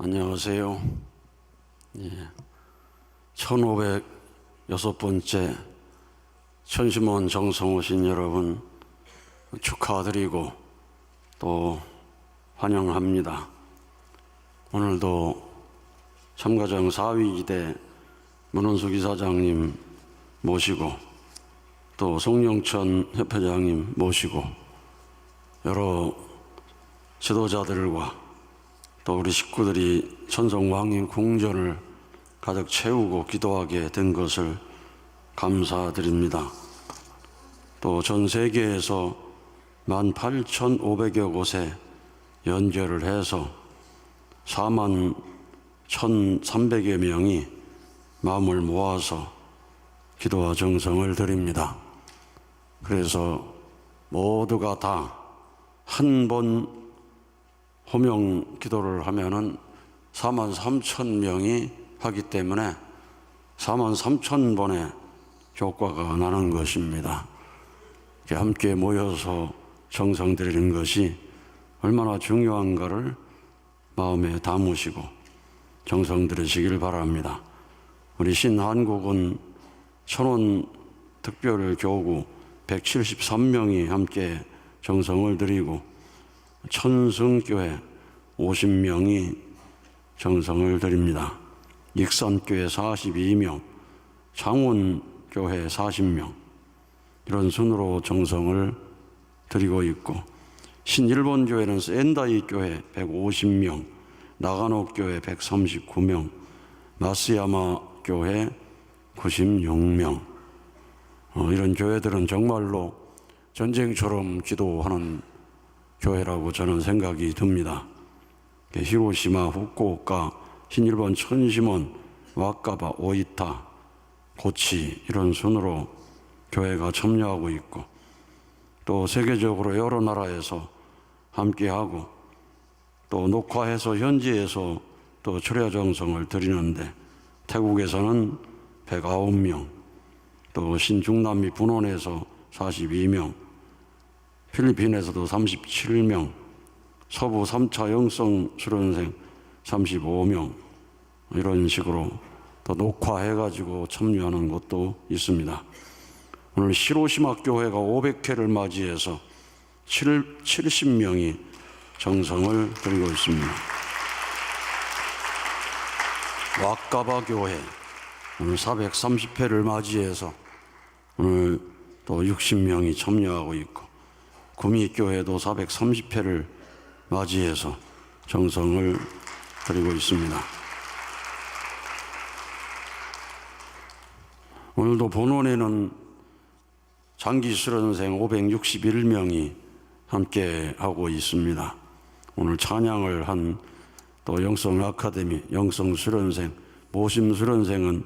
안녕하세요. 1506번째 천심원 정성 오신 여러분 축하드리고 또 환영합니다. 오늘도 참가정 4위기대 문원숙 이사장님 모시고 또 송영천 협회장님 모시고 여러 지도자들과 또 우리 식구들이 천성왕님 궁전을 가득 채우고 기도하게 된 것을 감사드립니다. 또 전 세계에서 18,500여 곳에 연결을 해서 41,300여 명이 마음을 모아서 기도와 정성을 드립니다. 그래서 모두가 다 한 번 호명 기도를 하면은 43,000명이 하기 때문에 43,000번의 효과가 나는 것입니다. 함께 모여서 정성 드리는 것이 얼마나 중요한가를 마음에 담으시고 정성 들으시길 바랍니다. 우리 신한국은 천원 특별교구 173명이 함께 정성을 드리고 천성교회 50명이 정성을 드립니다. 익산교회 42명, 장원교회 40명 이런 순으로 정성을 드리고 있고, 신일본교회는 센다이 교회 150명, 나가노교회 139명, 마스야마 교회 96명 이런 교회들은 정말로 전쟁처럼 기도하는 교회라고 저는 생각이 듭니다. 히로시마, 후쿠오카, 신일본 천심원, 와카바, 오이타, 고치 이런 순으로 교회가 참여하고 있고, 또 세계적으로 여러 나라에서 함께하고 또 녹화해서 현지에서 또 철야 정성을 드리는데, 태국에서는 109명, 또 신중남미 분원에서 42명, 필리핀에서도 37명, 서부 3차 영성 수련생 35명 이런 식으로 또 녹화해가지고 참여하는 곳도 있습니다. 오늘 히로시마 교회가 500회를 맞이해서 70명이 정성을 드리고 있습니다. 와카바 교회 오늘 430회를 맞이해서 오늘 또 60명이 참여하고 있고, 구미교회도 430회를 맞이해서 정성을 드리고 있습니다. 오늘도 본원에는 장기 수련생 561명이 함께 하고 있습니다. 오늘 찬양을 한 또 영성 아카데미, 영성 수련생, 모심 수련생은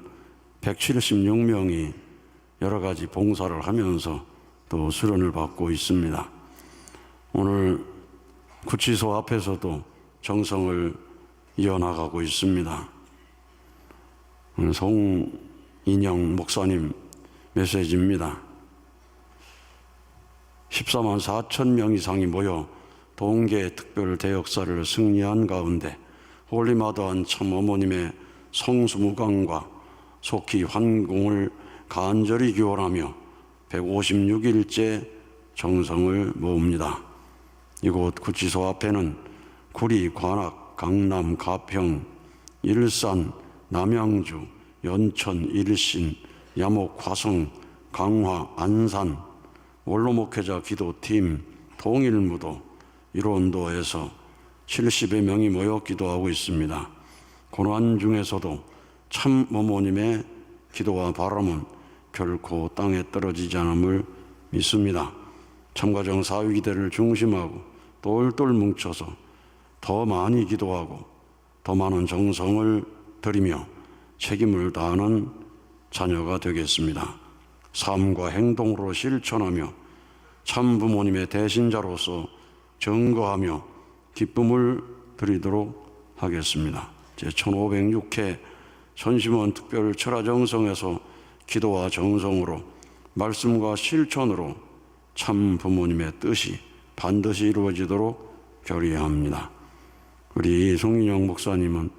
176명이 여러 가지 봉사를 하면서 또 수련을 받고 있습니다. 오늘 구치소 앞에서도 정성을 이어나가고 있습니다. 오늘 송인영 목사님 메시지입니다. 14만 4천 명 이상이 모여 동계 특별 대역사를 승리한 가운데 홀리마다한 참 어머님의 성수무강과 속히 환공을 간절히 기원하며 156일째 정성을 모읍니다. 이곳 구치소 앞에는 구리, 관악, 강남, 가평, 일산, 남양주, 연천, 일신, 야목, 화성, 강화, 안산, 원로목회자 기도팀, 동일무도, 일원도에서 70여 명이 모여 기도하고 있습니다. 고난 중에서도 참 어머님의 기도와 바람은 결코 땅에 떨어지지 않음을 믿습니다. 참가정 4위기대를 중심하고 똘똘 뭉쳐서 더 많이 기도하고 더 많은 정성을 들이며 책임을 다하는 자녀가 되겠습니다. 삶과 행동으로 실천하며 참 부모님의 대신자로서 증거하며 기쁨을 드리도록 하겠습니다. 제1506회 천심원 특별 철야정성에서 기도와 정성으로 말씀과 실천으로 참 부모님의 뜻이 반드시 이루어지도록 결의합니다. 우리 송인영 목사님은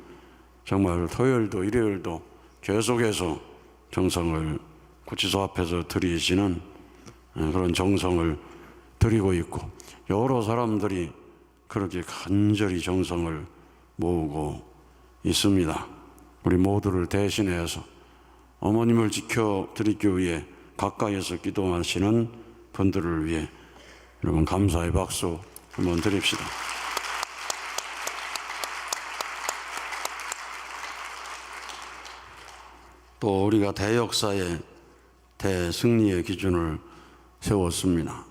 정말 토요일도 일요일도 계속해서 정성을 구치소 앞에서 드리시는 그런 정성을 드리고 있고, 여러 사람들이 그렇게 간절히 정성을 모으고 있습니다. 우리 모두를 대신해서 어머님을 지켜드리기 위해 가까이에서 기도하시는 분들을 위해 여러분 감사의 박수 한번 드립시다. 또 우리가 대역사의 대승리의 기준을 세웠습니다.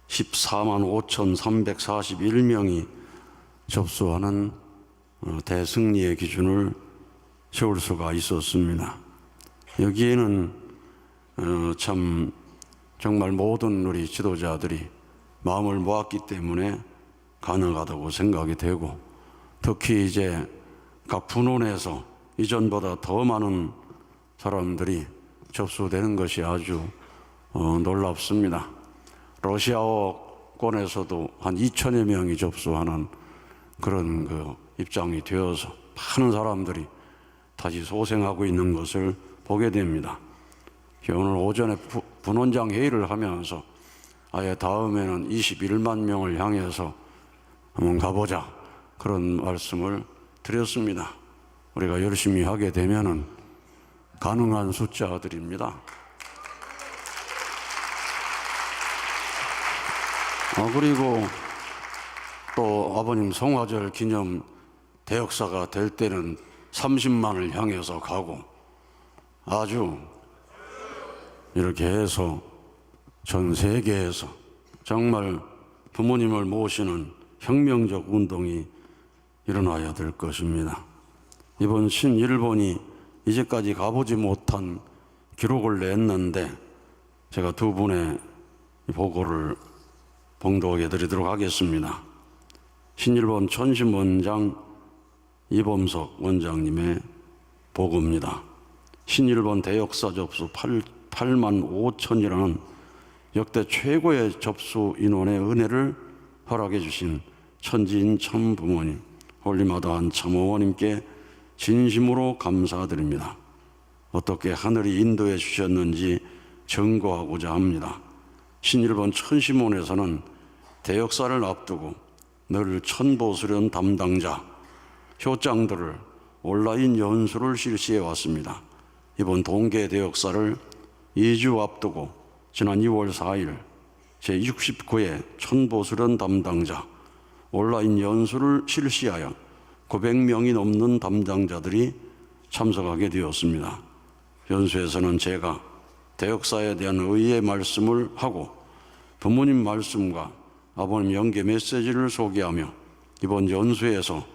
14만 5,341명이 접수하는 대승리의 기준을 세울 수가 있었습니다. 여기에는 참 정말 모든 우리 지도자들이 마음을 모았기 때문에 가능하다고 생각이 되고, 특히 이제 각 분원에서 이전보다 더 많은 사람들이 접수되는 것이 아주 놀랍습니다. 러시아어권에서도 한 2천여 명이 접수하는 그런 입장이 되어서 많은 사람들이 다시 소생하고 있는 것을 보게 됩니다. 오늘 오전에 분원장 회의를 하면서 아예 다음에는 21만 명을 향해서 한번 가보자, 그런 말씀을 드렸습니다. 우리가 열심히 하게 되면은 가능한 숫자들입니다. 그리고 또 아버님 성화절 기념 대역사가 될 때는 30만을 향해서 가고, 아주 이렇게 해서 전 세계에서 정말 부모님을 모시는 혁명적 운동이 일어나야 될 것입니다. 이번 신일본이 이제까지 가보지 못한 기록을 냈는데, 제가 두 분의 보고를 봉독해 드리도록 하겠습니다. 신일본 천심원장 이범석 원장님의 보고입니다. 신일본 대역사 접수 8만 5천이라는 역대 최고의 접수 인원의 은혜를 허락해 주신 천지인 참부모님, 홀리마다한 참어머님께 진심으로 감사드립니다. 어떻게 하늘이 인도해 주셨는지 증거하고자 합니다. 신일본 천심원에서는 대역사를 앞두고 늘 천보수련 담당자, 효장들을 온라인 연수를 실시해 왔습니다. 이번 동계 대역사를 2주 앞두고 지난 2월 4일 제69회 천보수련 담당자 온라인 연수를 실시하여 900명이 넘는 담당자들이 참석하게 되었습니다. 연수에서는 제가 대역사에 대한 의의 말씀을 하고 부모님 말씀과 아버님 연계 메시지를 소개하며 이번 연수에서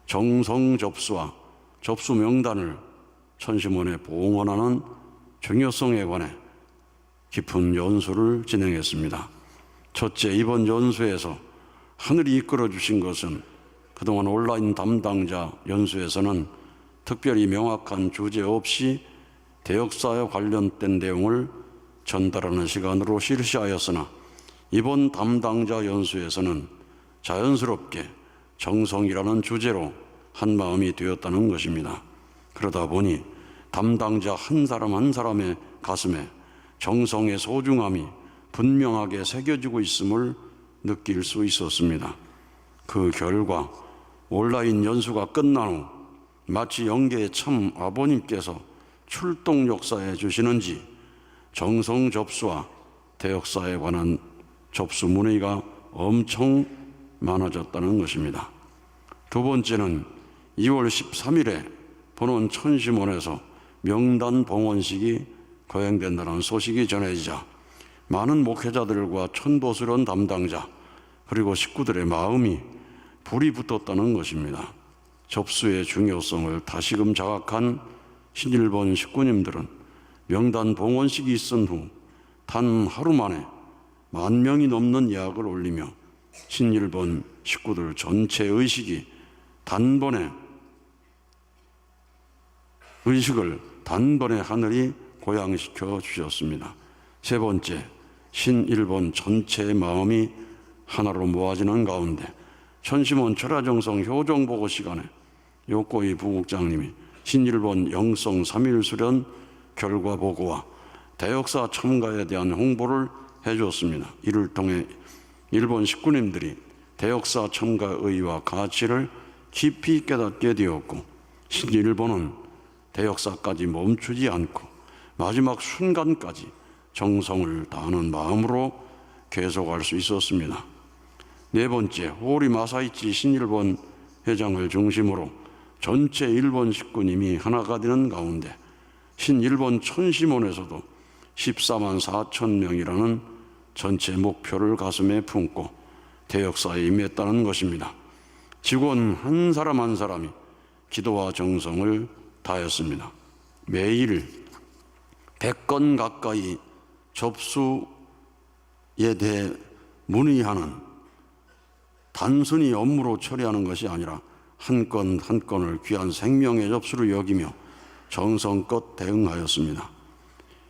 정성 접수와 접수 명단을 천심원에 봉헌하는 중요성에 관해 깊은 연수를 진행했습니다. 첫째, 이번 연수에서 하늘이 이끌어 주신 것은 그동안 온라인 담당자 연수에서는 특별히 명확한 주제 없이 대역사에 관련된 내용을 전달하는 시간으로 실시하였으나, 이번 담당자 연수에서는 자연스럽게 정성이라는 주제로 한마음이 되었다는 것입니다. 그러다 보니 담당자 한 사람 한 사람의 가슴에 정성의 소중함이 분명하게 새겨지고 있음을 느낄 수 있었습니다. 그 결과 온라인 연수가 끝난 후 마치 영계의 참 아버님께서 출동 역사해 주시는지 정성 접수와 대역사에 관한 접수 문의가 엄청 많아졌다는 것입니다. 두 번째는 2월 13일에 본원 천심원에서 명단 봉헌식이 거행된다는 소식이 전해지자 많은 목회자들과 천보수련 담당자 그리고 식구들의 마음이 불이 붙었다는 것입니다. 접수의 중요성을 다시금 자각한 신일본 식구님들은 명단 봉헌식이 있은 후 단 하루 만에 10,000명이 넘는 예약을 올리며 신일본 식구들 전체 의식을 단번에 하늘이 고양시켜 주셨습니다. 세 번째, 신일본 전체의 마음이 하나로 모아지는 가운데 천심원 철야정성 효정보고 시간에 요코이 부국장님이 신일본 영성 3.1 수련 결과 보고와 대역사 참가에 대한 홍보를 해주었습니다. 이를 통해 일본 식구님들이 대역사 참가 의의와 가치를 깊이 깨닫게 되었고, 신일본은 대역사까지 멈추지 않고 마지막 순간까지 정성을 다하는 마음으로 계속할 수 있었습니다. 네 번째, 호리 마사이치 신일본 회장을 중심으로 전체 일본 식구님이 하나가 되는 가운데 신일본 천심원에서도 14만 4천 명이라는 전체 목표를 가슴에 품고 대역사에 임했다는 것입니다. 직원 한 사람 한 사람이 기도와 정성을 다했습니다. 매일 100건 가까이 접수에 대해 문의하는, 단순히 업무로 처리하는 것이 아니라 한 건 한 건을 귀한 생명의 접수를 여기며 정성껏 대응하였습니다.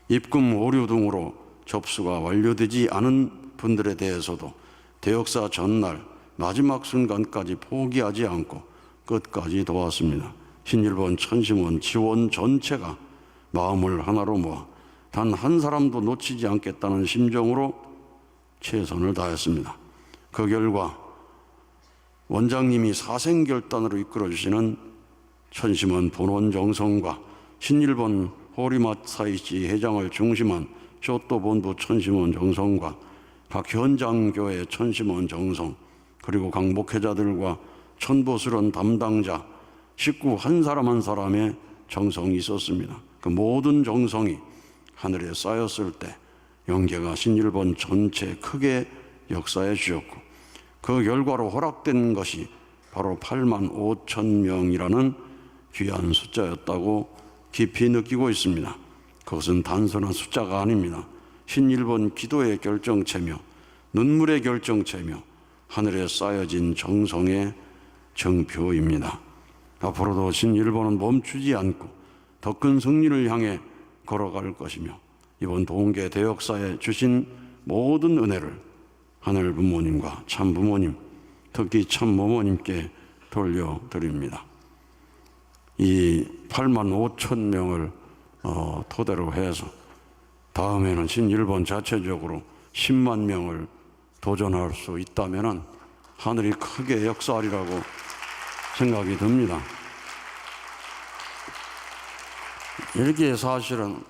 입금 오류 등으로 접수가 완료되지 않은 분들에 대해서도 대역사 전날 마지막 순간까지 포기하지 않고 끝까지 도왔습니다. 신일본 천심원 지원 전체가 마음을 하나로 모아 단 한 사람도 놓치지 않겠다는 심정으로 최선을 다했습니다. 그 결과 원장님이 사생결단으로 이끌어주시는 천심원 본원 정성과 신일본 호리마사이치 회장을 중심한 쇼또 본부 천심원 정성과 각 현장 교회 천심원 정성, 그리고 각 목회자들과 천보수련 담당자, 식구 한 사람 한 사람의 정성이 있었습니다. 그 모든 정성이 하늘에 쌓였을 때 영계가 신일본 전체 크게 역사해 주셨고, 그 결과로 허락된 것이 바로 8만 5천 명이라는 귀한 숫자였다고 깊이 느끼고 있습니다. 그것은 단순한 숫자가 아닙니다. 신일본 기도의 결정체며 눈물의 결정체며 하늘에 쌓여진 정성의 정표입니다. 앞으로도 신일본은 멈추지 않고 더 큰 승리를 향해 걸어갈 것이며, 이번 동계 대역사에 주신 모든 은혜를 하늘 부모님과 참 부모님, 특히 참 어머님께 돌려드립니다. 이 8만 5천 명을 토대로 해서 다음에는 신일본 자체적으로 10만 명을 도전할 수 있다면 하늘이 크게 역사하리라고 생각이 듭니다. 이렇게 사실은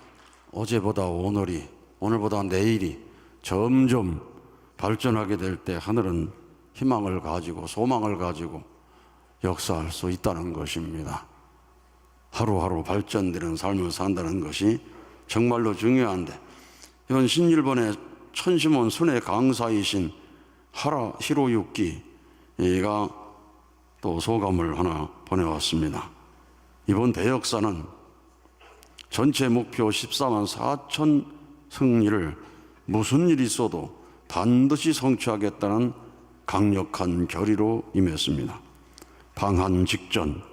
어제보다 오늘이, 오늘보다 내일이 점점 발전하게 될 때 하늘은 희망을 가지고 소망을 가지고 역사할 수 있다는 것입니다. 하루하루 발전되는 삶을 산다는 것이 정말로 중요한데, 이번 신일본의 천심원 순회 강사이신 하라 히로유키가 또 소감을 하나 보내왔습니다. 이번 대역사는 전체 목표 14만 4천 승리를 무슨 일이 있어도 반드시 성취하겠다는 강력한 결의로 임했습니다. 방한 직전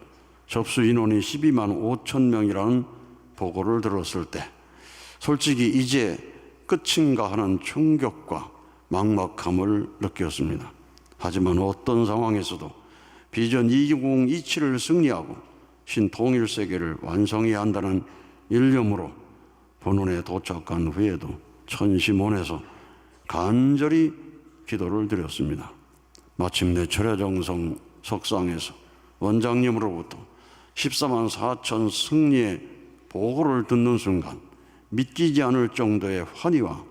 접수 인원이 12만 5천 명이라는 보고를 들었을 때 솔직히 이제 끝인가 하는 충격과 막막함을 느꼈습니다. 하지만 어떤 상황에서도 비전 2027을 승리하고 신통일세계를 완성해야 한다는 일념으로 본원에 도착한 후에도 천심원에서 간절히 기도를 드렸습니다. 마침내 철야정성 석상에서 원장님으로부터 14만 4천 승리의 보고를 듣는 순간 믿기지 않을 정도의 환희와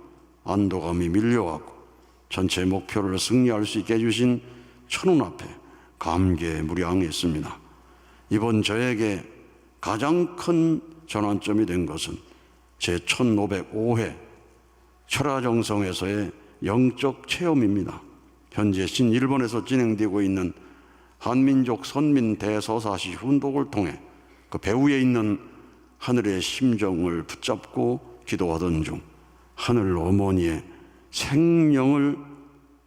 안도감이 밀려왔고, 전체 목표를 승리할 수 있게 해주신 천운 앞에 감개무량했습니다. 이번 저에게 가장 큰 전환점이 된 것은 제 1505회 철야정성에서의 영적 체험입니다. 현재 신일본에서 진행되고 있는 한민족 선민 대서사시 훈독을 통해 그 배후에 있는 하늘의 심정을 붙잡고 기도하던 중 하늘 어머니의 생명을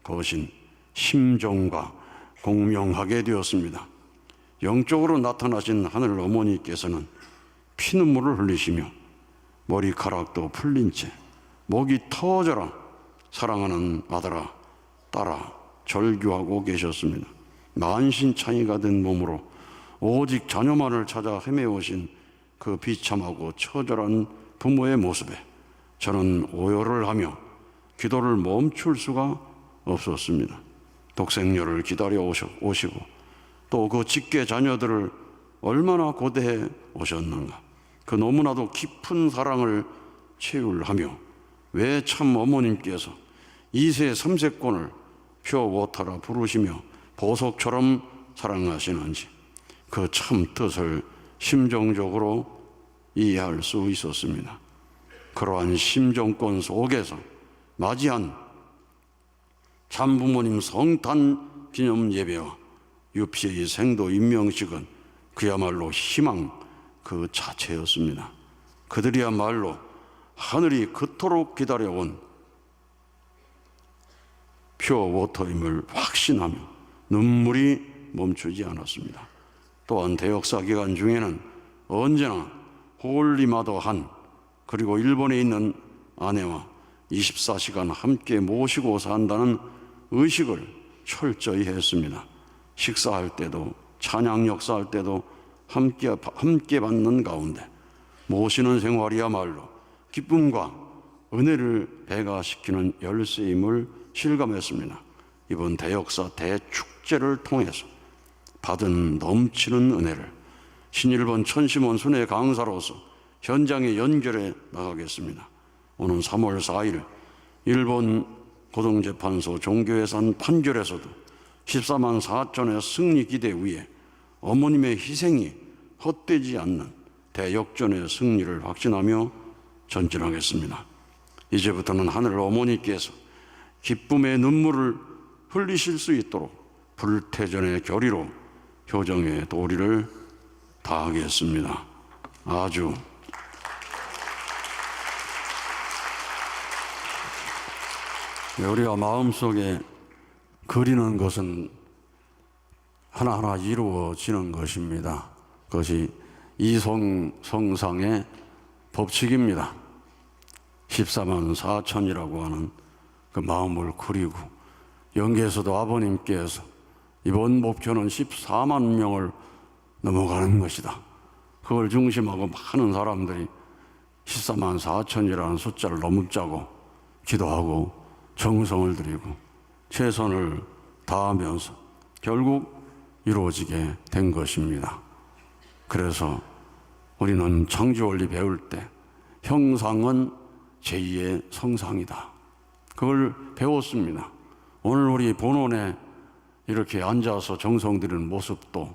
거신 심정과 공명하게 되었습니다. 영적으로 나타나신 하늘 어머니께서는 피눈물을 흘리시며 머리카락도 풀린 채 목이 터져라 사랑하는 아들아 딸아 절규하고 계셨습니다. 만신창이가 된 몸으로 오직 자녀만을 찾아 헤매오신 그 비참하고 처절한 부모의 모습에 저는 오열을 하며 기도를 멈출 수가 없었습니다. 독생녀를 기다려 오시고 또 그 직계 자녀들을 얼마나 고대해 오셨는가. 그 너무나도 깊은 사랑을 체휼하며 왜 참 어머님께서 2세 3세권을 퓨어워터라 부르시며 보석처럼 사랑하시는지 그 참 뜻을 심정적으로 이해할 수 있었습니다. 그러한 심정권 속에서 맞이한 참부모님 성탄 기념 예배와 유피의 생도 임명식은 그야말로 희망 그 자체였습니다. 그들이야말로 하늘이 그토록 기다려온 퓨어워터임을 확신하며 눈물이 멈추지 않았습니다. 또한 대역사 기간 중에는 언제나 홀리마더한 그리고 일본에 있는 아내와 24시간 함께 모시고 산다는 의식을 철저히 했습니다. 식사할 때도 찬양 역사할 때도 함께 받는 가운데 모시는 생활이야말로 기쁨과 은혜를 배가시키는 열쇠임을 실감했습니다. 이번 대역사 대축제를 통해서 받은 넘치는 은혜를 신일본 천심원 순회 강사로서 현장에 연결해 나가겠습니다. 오는 3월 4일 일본 고등재판소 종교예산 판결에서도 14만 4천의 승리 기대 위에 어머님의 희생이 헛되지 않는 대역전의 승리를 확신하며 전진하겠습니다. 이제부터는 하늘 어머니께서 기쁨의 눈물을 흘리실 수 있도록 불태전의 결의로 효정의 도리를 다하겠습니다. 아주 우리가 마음속에 그리는 것은 하나하나 이루어지는 것입니다. 그것이 이성성상의 법칙입니다. 14만 4천이라고 하는 그 마음을 그리고 영계에서도 아버님께서 이번 목표는 14만 명을 넘어가는 것이다. 그걸 중심하고 많은 사람들이 14만 4천이라는 숫자를 넘자고 기도하고 정성을 들이고 최선을 다하면서 결국 이루어지게 된 것입니다. 그래서 우리는 창조원리 배울 때 형상은 제2의 성상이다. 그걸 배웠습니다. 오늘 우리 본원에 이렇게 앉아서 정성 들이는 모습도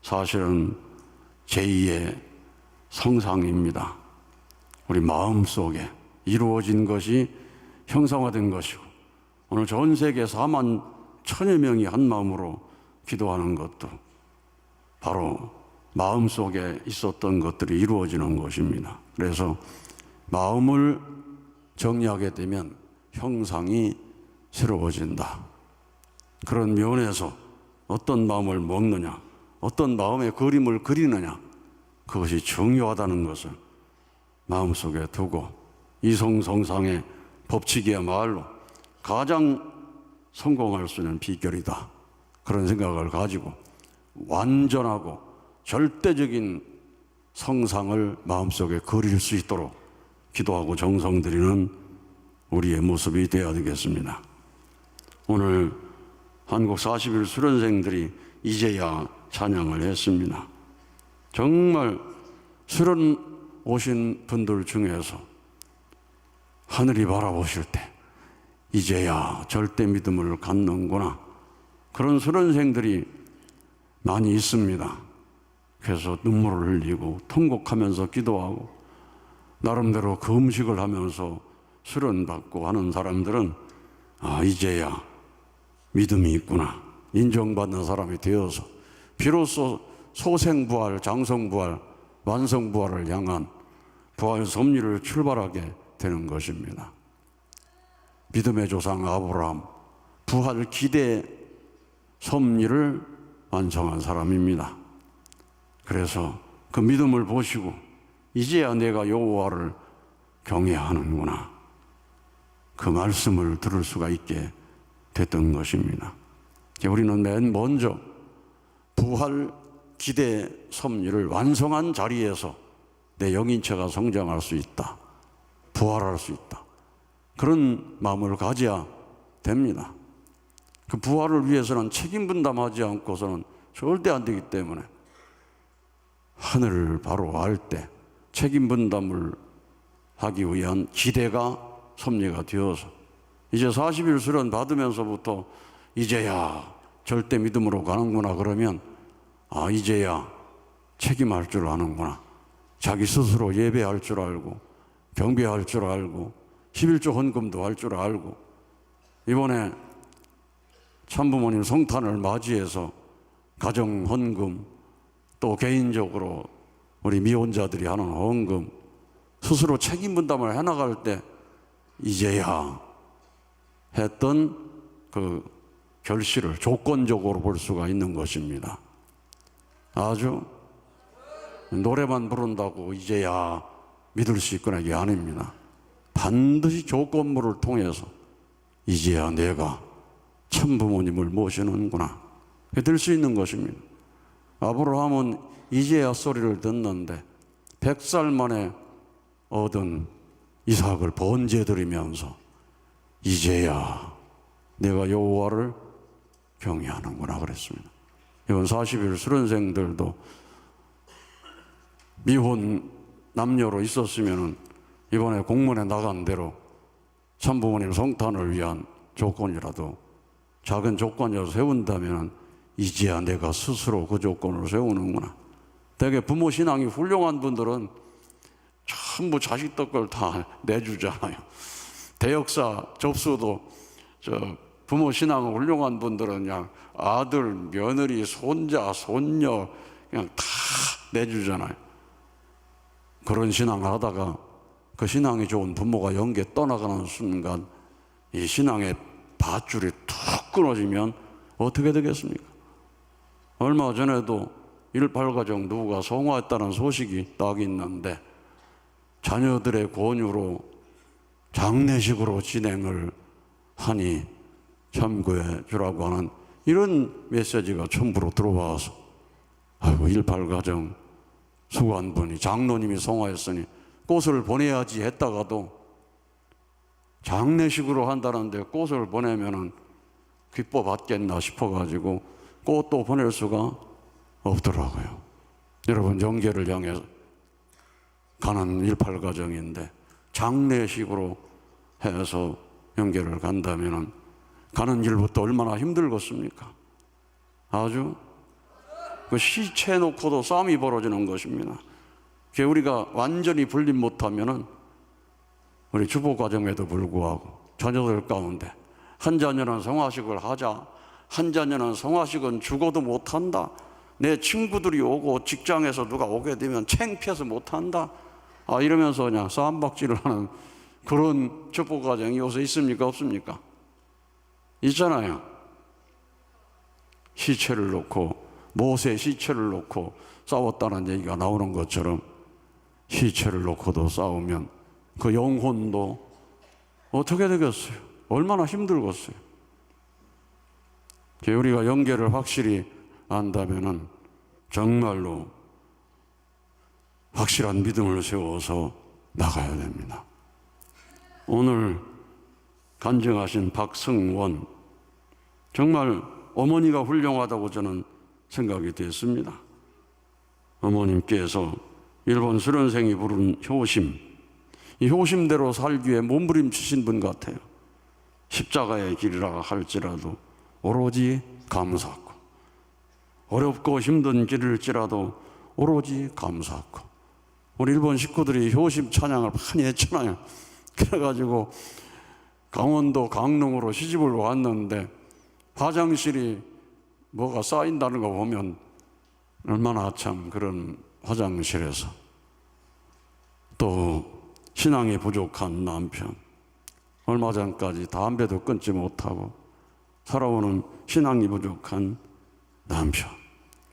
사실은 제2의 성상입니다. 우리 마음속에 이루어진 것이 형상화된 것이고 오늘 전 세계 4만 천여 명이 한 마음으로 기도하는 것도 바로 마음속에 있었던 것들이 이루어지는 것입니다. 그래서 마음을 정리하게 되면 형상이 새로워진다. 그런 면에서 어떤 마음을 먹느냐, 어떤 마음의 그림을 그리느냐, 그것이 중요하다는 것을 마음속에 두고 이성성상의 법칙이야말로 가장 성공할 수 있는 비결이다. 그런 생각을 가지고 완전하고 절대적인 성상을 마음속에 그릴 수 있도록 기도하고 정성 들이는 우리의 모습이 되어야 되겠습니다. 오늘 한국 40일 수련생들이 이제야 찬양을 했습니다. 정말 수련 오신 분들 중에서 하늘이 바라보실 때 이제야 절대 믿음을 갖는구나, 그런 수련생들이 많이 있습니다. 그래서 눈물을 흘리고 통곡하면서 기도하고 나름대로 금식을 하면서 수련받고 하는 사람들은 이제야 믿음이 있구나, 인정받는 사람이 되어서 비로소 소생부활, 장성부활, 완성부활을 향한 부활 섭리를 출발하게 되는 것입니다. 믿음의 조상 아브라함, 부활 기대 섭리를 완성한 사람입니다. 그래서 그 믿음을 보시고 이제야 내가 여호와를 경외하는구나, 그 말씀을 들을 수가 있게 됐던 것입니다. 우리는 맨 먼저 부활 기대 섭리를 완성한 자리에서 내 영인체가 성장할 수 있다. 부활할 수 있다. 그런 마음을 가져야 됩니다. 그 부활을 위해서는 책임 분담하지 않고서는 절대 안 되기 때문에 하늘을 바로 알 때 책임 분담을 하기 위한 기대가 섭리가 되어서 이제 40일 수련 받으면서부터 이제야 절대 믿음으로 가는구나 그러면 이제야 책임할 줄 아는구나. 자기 스스로 예배할 줄 알고 경배할 줄 알고 11조 헌금도 할 줄 알고 이번에 참부모님 성탄을 맞이해서 가정 헌금 또 개인적으로 우리 미혼자들이 하는 헌금 스스로 책임 분담을 해나갈 때 이제야 했던 그 결실을 조건적으로 볼 수가 있는 것입니다. 아주 노래만 부른다고 이제야 믿을 수 있거나 이게 아닙니다. 반드시 조건물을 통해서 이제야 내가 참부모님을 모시는구나 될 수 있는 것입니다. 아브라함은 이제야 소리를 듣는데 100살 만에 얻은 이삭을 번제드리면서 이제야 내가 여호와를 경외하는구나 그랬습니다. 이번 40일 수련생들도 미혼 남녀로 있었으면 이번에 공문에 나간 대로 참부모님 성탄을 위한 조건이라도 작은 조건이라도 세운다면 이제야 내가 스스로 그 조건을 세우는구나. 되게 부모 신앙이 훌륭한 분들은 전부 자식 덕을 다 내주잖아요. 대역사 접수도 부모 신앙 훌륭한 분들은 그냥 아들, 며느리, 손자, 손녀 그냥 다 내주잖아요. 그런 신앙을 하다가 그 신앙이 좋은 부모가 영계 떠나가는 순간 이 신앙의 밧줄이 툭 끊어지면 어떻게 되겠습니까? 얼마 전에도 18가정 누구가 성화했다는 소식이 딱 있는데 자녀들의 권유로 장례식으로 진행을 하니 참고해 주라고 하는 이런 메시지가 첨부로 들어와서 아이고 18가정 수고한분이 장로님이 성화했으니 꽃을 보내야지 했다가도 장례식으로 한다는데 꽃을 보내면은 기뻐 받겠나 싶어가지고 꽃도 보낼 수가 없더라고요. 여러분 영계를 향해 가는 18가정인데 장례식으로 해서 영계를 간다면은 가는 길부터 얼마나 힘들겠습니까? 아주 그 시체 놓고도 싸움이 벌어지는 것입니다. 우리가 완전히 분립 못하면은 우리 주보 과정에도 불구하고 자녀들 가운데 한 자녀는 성화식을 하자, 한 자녀는 성화식은 죽어도 못한다. 내 친구들이 오고 직장에서 누가 오게 되면 창피해서 못한다. 이러면서 그냥 싸움박질을 하는 그런 주보 과정이 요새 있습니까? 없습니까? 있잖아요. 시체를 놓고 모세 시체를 놓고 싸웠다는 얘기가 나오는 것처럼 시체를 놓고도 싸우면 그 영혼도 어떻게 되겠어요? 얼마나 힘들겠어요? 우리가 영계를 확실히 안다면은 정말로 확실한 믿음을 세워서 나가야 됩니다. 오늘 간증하신 박승원 정말 어머니가 훌륭하다고 저는 생각이 됐습니다. 어머님께서 일본 수련생이 부른 효심, 이 효심대로 살기 위해 몸부림치신 분 같아요. 십자가의 길이라 할지라도 오로지 감사하고 어렵고 힘든 길일지라도 오로지 감사하고 우리 일본 식구들이 효심 찬양을 많이 했잖아요. 그래가지고 강원도 강릉으로 시집을 왔는데 화장실이 뭐가 쌓인다는 거 보면 얼마나 참 그런 화장실에서 또 신앙이 부족한 남편, 얼마 전까지 담배도 끊지 못하고 살아오는 신앙이 부족한 남편,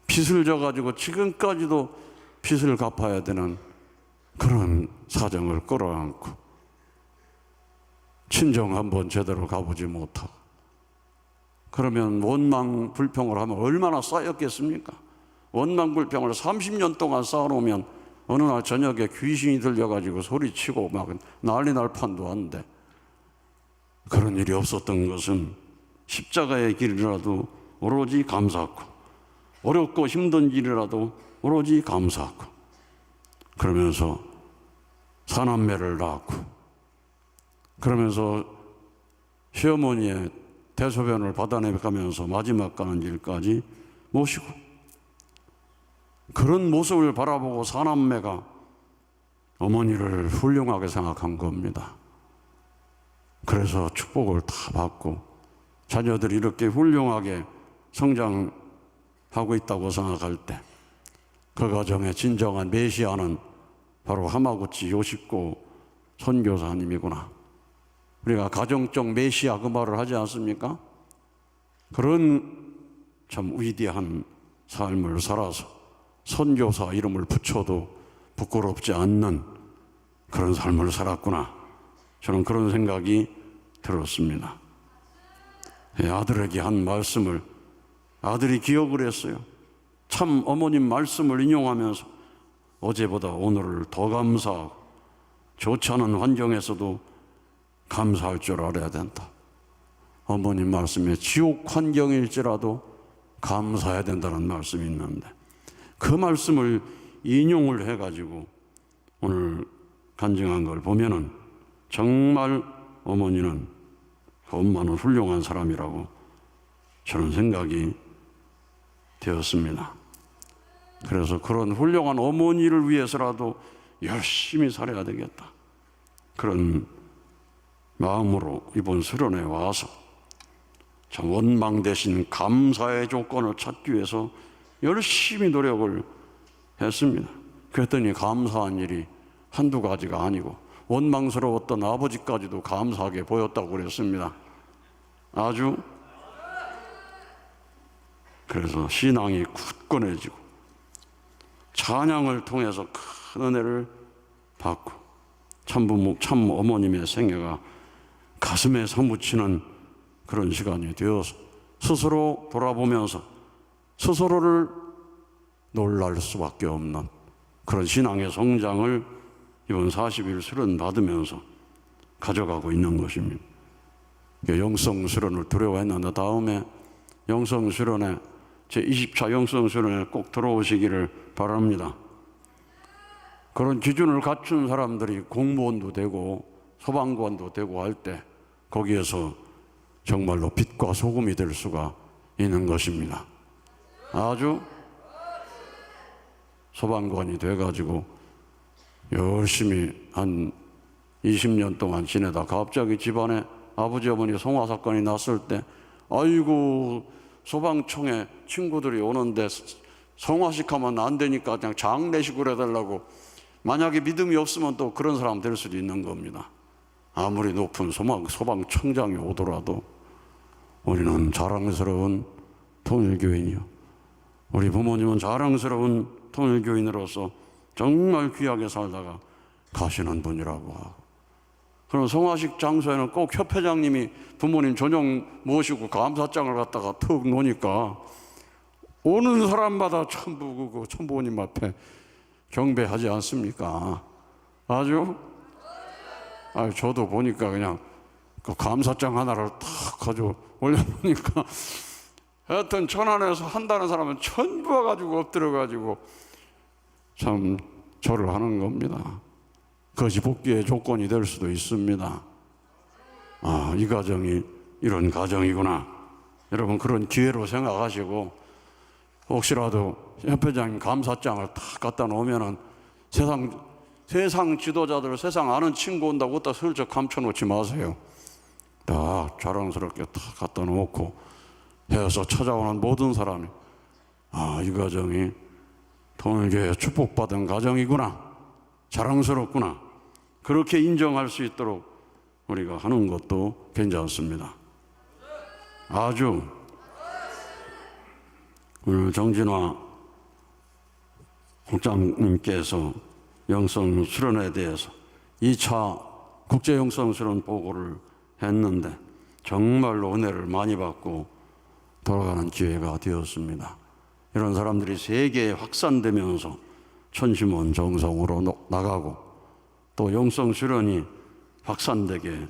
빚을 져가지고 지금까지도 빚을 갚아야 되는 그런 사정을 끌어안고 친정 한번 제대로 가보지 못하고 그러면 원망 불평을 하면 얼마나 쌓였겠습니까? 원망 불평을 30년 동안 쌓아놓으면 어느 날 저녁에 귀신이 들려가지고 소리치고 막 난리 날 판도 한데, 그런 일이 없었던 것은 십자가의 길이라도 오로지 감사하고, 어렵고 힘든 일이라도 오로지 감사하고, 그러면서 사남매를 낳았고, 그러면서 시어머니의 대소변을 받아내가면서 마지막 가는 길까지 모시고, 그런 모습을 바라보고 사남매가 어머니를 훌륭하게 생각한 겁니다. 그래서 축복을 다 받고 자녀들이 이렇게 훌륭하게 성장하고 있다고 생각할 때, 그 가정의 진정한 메시아는 바로 하마구치 요식고 선교사님이구나. 우리가 가정적 메시아 그 말을 하지 않습니까? 그런 참 위대한 삶을 살아서 선교사 이름을 붙여도 부끄럽지 않는 그런 삶을 살았구나. 저는 그런 생각이 들었습니다. 아들에게 한 말씀을 아들이 기억을 했어요. 참 어머님 말씀을 인용하면서 어제보다 오늘을 더 감사하고, 좋지 않은 환경에서도 감사할 줄 알아야 된다. 어머님 말씀에 지옥 환경일지라도 감사해야 된다는 말씀이 있는데, 그 말씀을 인용을 해가지고 오늘 간증한 걸 보면은 정말 어머니는, 엄마는 훌륭한 사람이라고 저는 생각이 되었습니다. 그래서 그런 훌륭한 어머니를 위해서라도 열심히 살아야 되겠다, 그런 마음으로 이번 수련회 와서 참 원망 대신 감사의 조건을 찾기 위해서 열심히 노력을 했습니다. 그랬더니 감사한 일이 한두 가지가 아니고 원망스러웠던 아버지까지도 감사하게 보였다고 그랬습니다. 아주. 그래서 신앙이 굳건해지고 찬양을 통해서 큰 은혜를 받고 참부모, 참 어머님의 생애가 가슴에 사무치는 그런 시간이 되어서 스스로 돌아보면서 스스로를 놀랄 수밖에 없는 그런 신앙의 성장을 이번 40일 수련 받으면서 가져가고 있는 것입니다. 영성 수련을 두려워했는데 다음에 영성 수련에 제20차 영성 수련에 꼭 들어오시기를 바랍니다. 그런 기준을 갖춘 사람들이 공무원도 되고 소방관도 되고 할 때 거기에서 정말로 빛과 소금이 될 수가 있는 것입니다. 아주 소방관이 돼가지고 열심히 한 20년 동안 지내다 갑자기 집안에 아버지 어머니 송화 사건이 났을 때, 아이고 소방청에 친구들이 오는데 성화식 하면 안 되니까 그냥 장례식으로 해달라고. 만약에 믿음이 없으면 또 그런 사람 될 수도 있는 겁니다. 아무리 높은 소방청장이 오더라도 우리는 자랑스러운 통일교인이요, 우리 부모님은 자랑스러운 통일교인으로서 정말 귀하게 살다가 가시는 분이라고 하고, 그럼 성화식 장소에는 꼭 협회장님이 부모님 저녁 모시고 감사장을 갖다가 턱 놓으니까 오는 사람마다 천부님 앞에 경배하지 않습니까? 아주 저도 보니까 그냥 그 감사장 하나를 탁 가지고 올려보니까 하여튼 천안에서 한다는 사람은 전부 와가지고 엎드려가지고 참 절을 하는 겁니다. 그것이 복귀의 조건이 될 수도 있습니다. 이 가정이 이런 가정이구나. 여러분 그런 기회로 생각하시고, 혹시라도 협회장님 감사장을 탁 갖다 놓으면은 세상 지도자들, 세상 아는 친구 온다고 딱 슬쩍 감춰놓지 마세요. 딱 자랑스럽게 탁 갖다 놓고 해서 찾아오는 모든 사람이 이 가정이 통일교회 축복받은 가정이구나, 자랑스럽구나, 그렇게 인정할 수 있도록 우리가 하는 것도 괜찮습니다. 아주. 오늘 정진화 국장님께서 영성 수련에 대해서 2차 국제 영성 수련 보고를 했는데 정말로 은혜를 많이 받고 돌아가는 기회가 되었습니다. 이런 사람들이 세계에 확산되면서 천심원 정성으로 나가고 또 영성 수련이 확산되게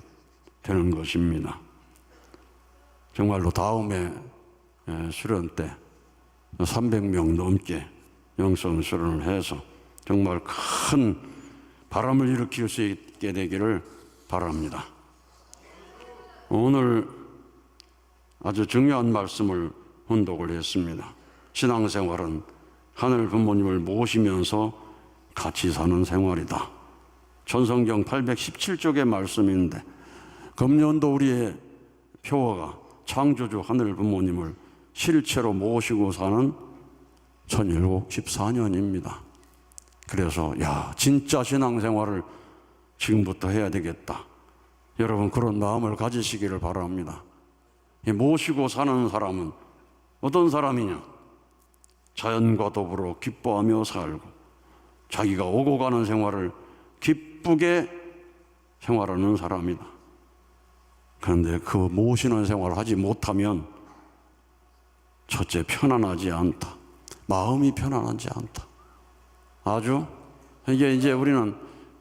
되는 것입니다. 정말로 다음에 수련 때 300명 넘게 영성 수련을 해서 정말 큰 바람을 일으킬 수 있게 되기를 바랍니다. 오늘 아주 중요한 말씀을 혼독을 했습니다. 신앙생활은 하늘 부모님을 모시면서 같이 사는 생활이다. 전성경 817쪽의 말씀인데 금년도 우리의 표어가 창조주 하늘 부모님을 실체로 모시고 사는 1014년입니다. 그래서 진짜 신앙생활을 지금부터 해야 되겠다. 여러분 그런 마음을 가지시기를 바랍니다. 모시고 사는 사람은 어떤 사람이냐? 자연과 더불어 기뻐하며 살고 자기가 오고 가는 생활을 기쁘게 생활하는 사람이다. 그런데 그 모시는 생활을 하지 못하면 첫째 편안하지 않다. 마음이 편안하지 않다. 아주 이제 우리는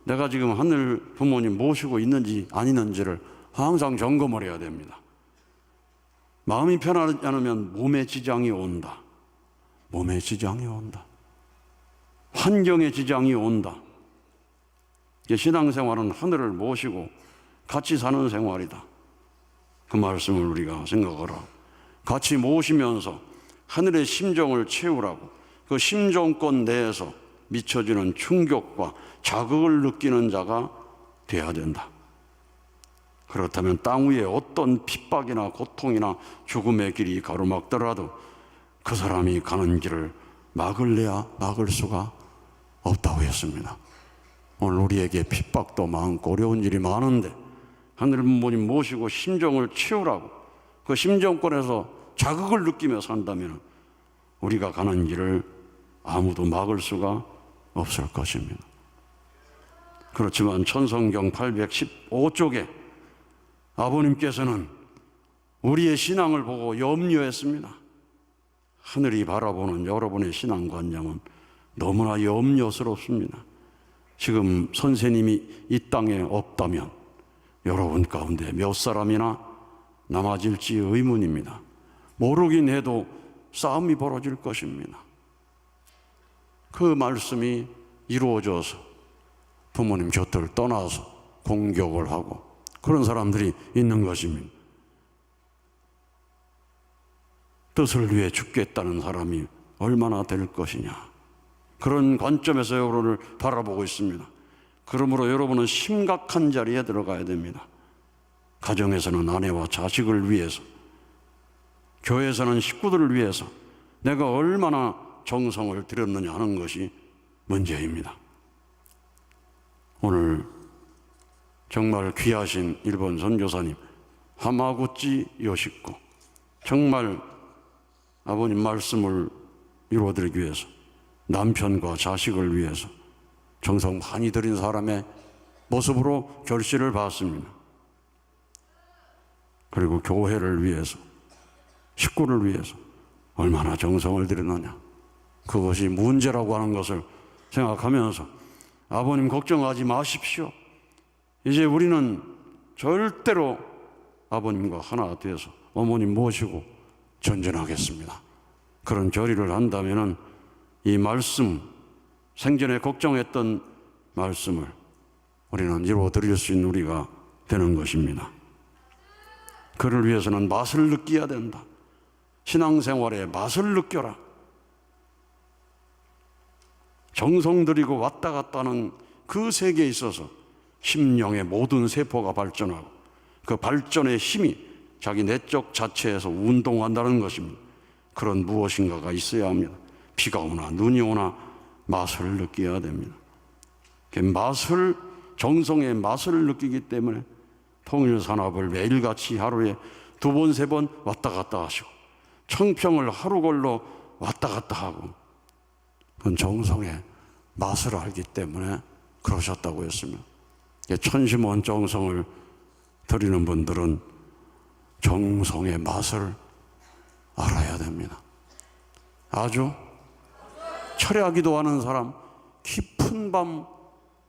내가 지금 하늘 부모님 모시고 있는지 아니는지를 항상 점검을 해야 됩니다. 마음이 편하지 않으면 몸에 지장이 온다. 몸에 지장이 온다. 환경에 지장이 온다. 신앙생활은 하늘을 모시고 같이 사는 생활이다. 그 말씀을 우리가 생각하라. 같이 모시면서 하늘의 심정을 채우라고 그 심정권 내에서 미쳐지는 충격과 자극을 느끼는 자가 돼야 된다. 그렇다면 땅 위에 어떤 핍박이나 고통이나 죽음의 길이 가로막더라도 그 사람이 가는 길을 막을래야 막을 수가 없다고 했습니다. 오늘 우리에게 핍박도 많고 어려운 일이 많은데 하늘 부모님 모시고 심정을 채우라고 그 심정권에서 자극을 느끼며 산다면 우리가 가는 길을 아무도 막을 수가 없을 것입니다. 그렇지만 천성경 815쪽에 아버님께서는 우리의 신앙을 보고 염려했습니다. 하늘이 바라보는 여러분의 신앙관념은 너무나 염려스럽습니다. 지금 선생님이 이 땅에 없다면 여러분 가운데 몇 사람이나 남아질지 의문입니다. 모르긴 해도 싸움이 벌어질 것입니다. 그 말씀이 이루어져서 부모님 곁을 떠나서 공격을 하고 그런 사람들이 있는 것입니다. 뜻을 위해 죽겠다는 사람이 얼마나 될 것이냐. 그런 관점에서 여러분을 바라보고 있습니다. 그러므로 여러분은 심각한 자리에 들어가야 됩니다. 가정에서는 아내와 자식을 위해서, 교회에서는 식구들을 위해서 내가 얼마나 정성을 들였느냐 하는 것이 문제입니다. 오늘 정말 귀하신 일본 선교사님 하마구치 요시코, 정말 아버님 말씀을 이루어드리기 위해서 남편과 자식을 위해서 정성 많이 들인 사람의 모습으로 결실을 봤습니다. 그리고 교회를 위해서, 식구를 위해서 얼마나 정성을 들였느냐, 그것이 문제라고 하는 것을 생각하면서 아버님 걱정하지 마십시오. 이제 우리는 절대로 아버님과 하나 되어서 어머님 모시고 전전하겠습니다. 그런 결의를 한다면 이 말씀, 생전에 걱정했던 말씀을 우리는 이루어드릴 수 있는 우리가 되는 것입니다. 그를 위해서는 맛을 느껴야 된다. 신앙생활의 맛을 느껴라. 정성 들이고 왔다 갔다 하는 그 세계에 있어서 심령의 모든 세포가 발전하고 그 발전의 힘이 자기 내적 자체에서 운동한다는 것입니다. 그런 무엇인가가 있어야 합니다. 비가 오나 눈이 오나 맛을 느껴야 됩니다. 맛을, 정성의 맛을 느끼기 때문에 통일산업을 매일같이 하루에 2번, 3번 왔다 갔다 하시고 청평을 하루 걸러 왔다 갔다 하고 그건 정성의 맛을 알기 때문에 그러셨다고 했습니다. 천심원 정성을 드리는 분들은 정성의 맛을 알아야 됩니다. 아주 철야 기도하는 사람, 깊은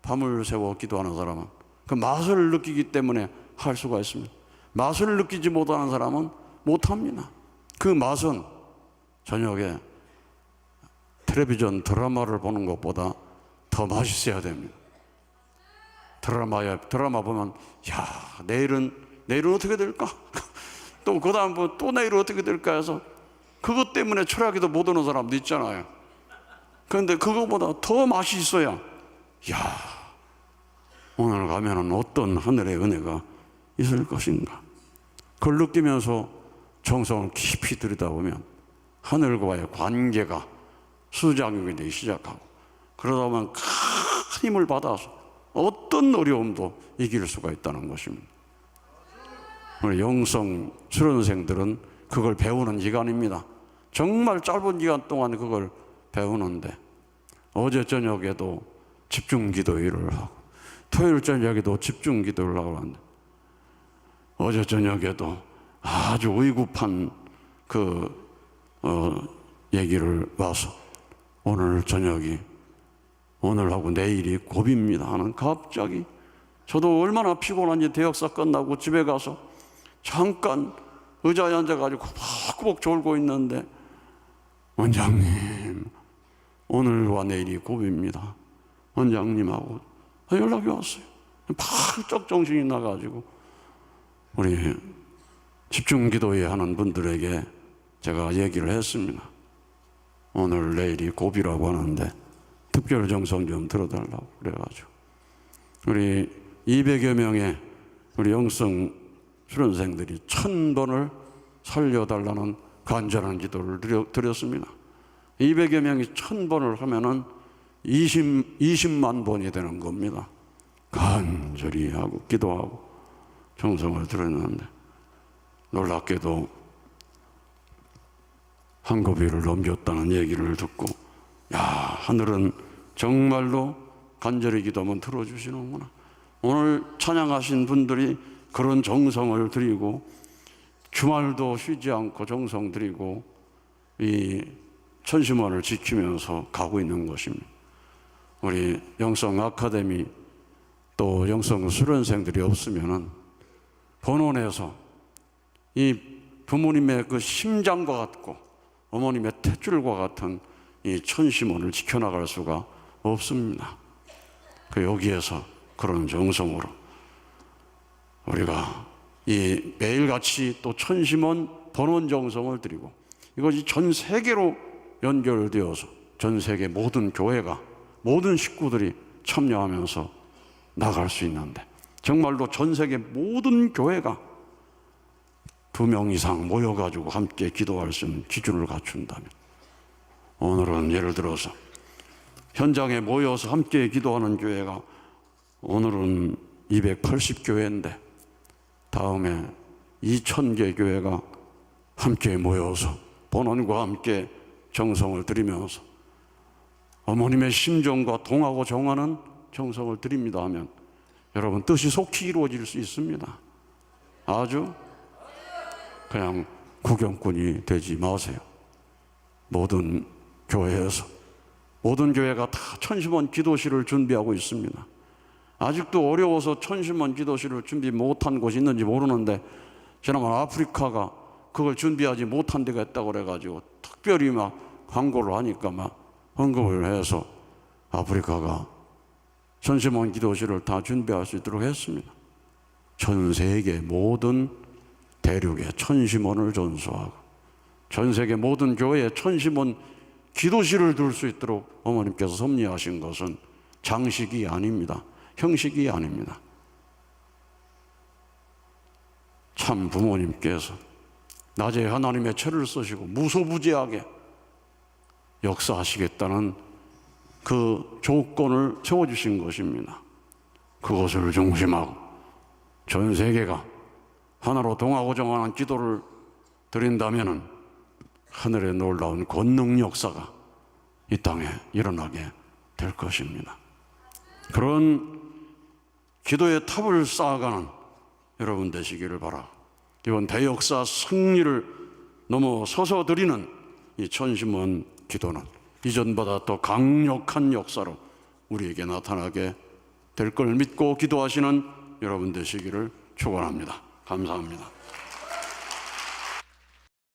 밤을 새워 기도하는 사람은 그 맛을 느끼기 때문에 할 수가 있습니다. 맛을 느끼지 못하는 사람은 못합니다. 그 맛은 저녁에 텔레비전 드라마를 보는 것보다 더 맛있어야 됩니다. 드라마 보면 야 내일은 어떻게 될까? 또 그 다음 또 내일은 어떻게 될까 해서 그것 때문에 철야기도 못 오는 사람도 있잖아요. 그런데 그거보다 더 맛이 있어야 야 오늘 가면은 어떤 하늘의 은혜가 있을 것인가, 그걸 느끼면서 정성을 깊이 들여다보면 하늘과의 관계가 수작용이 되기 시작하고, 그러다 보면 큰 힘을 받아서 어떤 어려움도 이길 수가 있다는 것입니다. 우리 영성 수련생들은 그걸 배우는 기간입니다. 정말 짧은 기간 동안 그걸 배우는데, 어제 저녁에도 집중 기도회를 하고 토요일 저녁에도 집중 기도를 하고 하는데, 어제 저녁에도 아주 의급한 얘기를 와서 오늘 저녁이 오늘하고 내일이 고비입니다 하는, 갑자기 저도 얼마나 피곤한지 대역사 끝나고 집에 가서 잠깐 의자에 앉아가지고 꾸벅꾸벅 졸고 있는데, 원장님 오늘과 내일이 고비입니다 원장님하고 연락이 왔어요. 팔쩍 정신이 나가지고 우리 집중기도회 하는 분들에게 제가 얘기를 했습니다. 오늘 내일이 고비라고 하는데 특별 정성 좀 들어달라고 그래가지고 우리 200여 명의 우리 영성 수련생들이 1000번을 살려달라는 간절한 기도를 드렸습니다. 200여 명이 1000번을 하면은 20만 번이 되는 겁니다. 간절히 하고 기도하고 정성을 드렸는데, 놀랍게도 한 고비를 넘겼다는 얘기를 듣고, 야, 하늘은 정말로 간절히 기도하면 들어주시는구나. 오늘 찬양하신 분들이 그런 정성을 드리고 주말도 쉬지 않고 정성 드리고 이 천심원을 지키면서 가고 있는 것입니다. 우리 영성 아카데미 또 영성 수련생들이 없으면은 본원에서 이 부모님의 그 심장과 같고 어머님의 탯줄과 같은 이 천심원을 지켜나갈 수가 없습니다. 여기에서 그런 정성으로 우리가 이 매일같이 또 천심원 본원 정성을 드리고, 이것이 전 세계로 연결되어서 전 세계 모든 교회가, 모든 식구들이 참여하면서 나갈 수 있는데, 정말로 전 세계 모든 교회가 2명 이상 모여가지고 함께 기도할 수 있는 기준을 갖춘다면, 오늘은 예를 들어서 현장에 모여서 함께 기도하는 교회가 오늘은 280교회인데 다음에 2000개 교회가 함께 모여서 본원과 함께 정성을 드리면서 어머님의 심정과 동하고 정하는 정성을 드립니다 하면 여러분 뜻이 속히 이루어질 수 있습니다. 아주 그냥 구경꾼이 되지 마세요. 모든 교회에서, 모든 교회가 다 천심원 기도실을 준비하고 있습니다. 아직도 어려워서 천심원 기도실을 준비 못한 곳이 있는지 모르는데, 지난번 아프리카가 그걸 준비하지 못한 데가 있다고 그래가지고 특별히 막 광고를 하니까 막 언급을 해서 아프리카가 천심원 기도실을 다 준비할 수 있도록 했습니다. 전 세계 모든 대륙에 천심원을 전수하고 전 세계 모든 교회에 천심원 기도실을 둘 수 있도록 어머님께서 섭리하신 것은 장식이 아닙니다. 형식이 아닙니다. 참 부모님께서 낮에 하나님의 채를 쓰시고 무소부지하게 역사하시겠다는 그 조건을 세워주신 것입니다. 그것을 중심하고 전 세계가 하나로 동하고 정하는 기도를 드린다면은 하늘의 놀라운 권능 역사가 이 땅에 일어나게 될 것입니다. 그런 기도의 탑을 쌓아가는 여러분 되시기를 바라고, 이번 대역사 승리를 넘어서서 드리는 이 천심원 기도는 이전보다 더 강력한 역사로 우리에게 나타나게 될 걸 믿고 기도하시는 여러분 되시기를 축원합니다. 감사합니다.